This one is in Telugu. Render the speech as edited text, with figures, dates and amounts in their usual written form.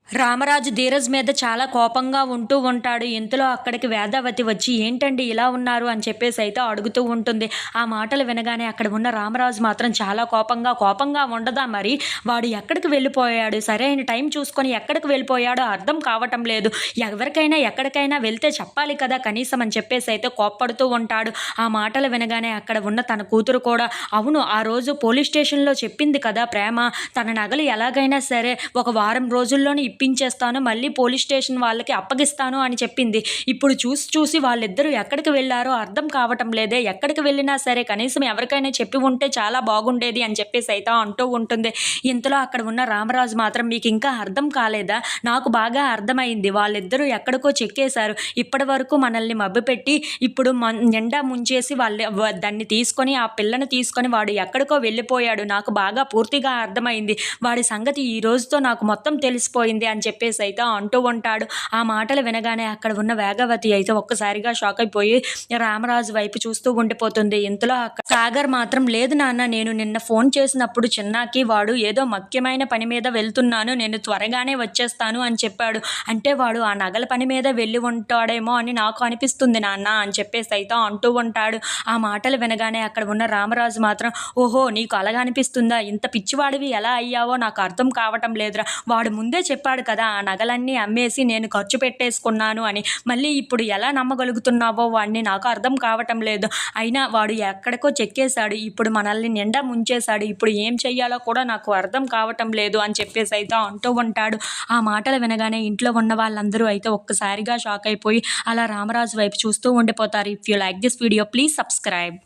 రామరాజు ధీరజ్ మీద చాలా కోపంగా ఉంటూ ఉంటాడు. ఇంతలో అక్కడికి వేదావతి వచ్చి, "ఏంటండి ఇలా ఉన్నారు?" అని చెప్పేసైతే అడుగుతూ ఉంటుంది. ఆ మాటలు వినగానే అక్కడ ఉన్న రామరాజు మాత్రం చాలా కోపంగా ఉండదా మరి? వాడు ఎక్కడికి వెళ్ళిపోయాడు? సరైన టైం చూసుకొని ఎక్కడికి వెళ్ళిపోయాడో అర్థం కావటం లేదు. ఎవరికైనా ఎక్కడికైనా వెళ్తే చెప్పాలి కదా కనీసం అని చెప్పేసైతే కోప్పడుతూ ఉంటాడు. ఆ మాటలు వినగానే అక్కడ ఉన్న తన కూతురు కూడా, "అవును, ఆ రోజు పోలీస్ స్టేషన్‌లో చెప్పింది కదా ప్రేమ, తన నగలు ఎలాగైనా సరే ఒక వారం రోజుల్లోనే ఇప్పించేస్తాను, మళ్ళీ పోలీస్ స్టేషన్ వాళ్ళకి అప్పగిస్తాను అని చెప్పింది. ఇప్పుడు చూసి వాళ్ళిద్దరూ ఎక్కడికి వెళ్లారో అర్థం కావటం లేదే. ఎక్కడికి వెళ్ళినా సరే కనీసం ఎవరికైనా చెప్పి ఉంటే చాలా బాగుండేది" అని చెప్పేసి అయితే అంటూ ఉంటుంది. ఇంతలో అక్కడ ఉన్న రామరాజు మాత్రం, "మీకు ఇంకా అర్థం కాలేదా? నాకు బాగా అర్థమైంది. వాళ్ళిద్దరూ ఎక్కడికో చెక్కేశారు. ఇప్పటి వరకు మనల్ని మభ్యపెట్టి ఇప్పుడు నిండా ముంచేసి దాన్ని తీసుకొని, ఆ పిల్లని తీసుకొని వాడు ఎక్కడికో వెళ్ళిపోయాడు. నాకు బాగా పూర్తిగా అర్థమైంది. వాడి సంగతి ఈ రోజుతో నాకు మొత్తం తెలిసిపోయింది" అని చెప్పేసి అయితే అంటూ ఉంటాడు. ఆ మాటలు వినగానే అక్కడ ఉన్న వేగవతి అయితే ఒక్కసారిగా షాక్ అయిపోయి రామరాజు వైపు చూస్తూ ఉండిపోతుంది. ఇంతలో అక్కడ సాగర్ మాత్రం, "లేదు నాన్న, నేను నిన్న ఫోన్ చేసినప్పుడు చిన్నాకి వాడు ఏదో ముఖ్యమైన పని మీద వెళ్తున్నాను, నేను త్వరగానే వచ్చేస్తాను అని చెప్పాడు. అంటే వాడు ఆ నగల పని మీద వెళ్ళి ఉంటాడేమో అని నాకు అనిపిస్తుంది నాన్న" అని చెప్పేసి అయితే అంటూ ఉంటాడు. ఆ మాటలు వినగానే అక్కడ ఉన్న రామరాజు మాత్రం, "ఓహో, నీకు అలాగా అనిపిస్తుందా? ఇంత పిచ్చివాడివి ఎలా అయ్యావో నాకు అర్థం కావటం లేదురా. వాడు ముందే చెప్పాడు కదా ఆ నగలన్నీ అమ్మేసి నేను ఖర్చు పెట్టేసుకున్నాను అని. మళ్ళీ ఇప్పుడు ఎలా నమ్మగలుగుతున్నావో వాడిని నాకు అర్థం కావటం లేదు. అయినా వాడు ఎక్కడికో చెక్కేశాడు. ఇప్పుడు మనల్ని నిండా ముంచేశాడు. ఇప్పుడు ఏం చెయ్యాలో కూడా నాకు అర్థం కావటం లేదు" అని చెప్పేసి అయితే అంటూ ఉంటాడు. ఆ మాటలు వినగానే ఇంట్లో ఉన్న వాళ్ళందరూ అయితే ఒక్కసారిగా షాక్ అయిపోయి అలా రామరాజు వైపు చూస్తూ ఉండిపోతారు. If you like this video, please subscribe.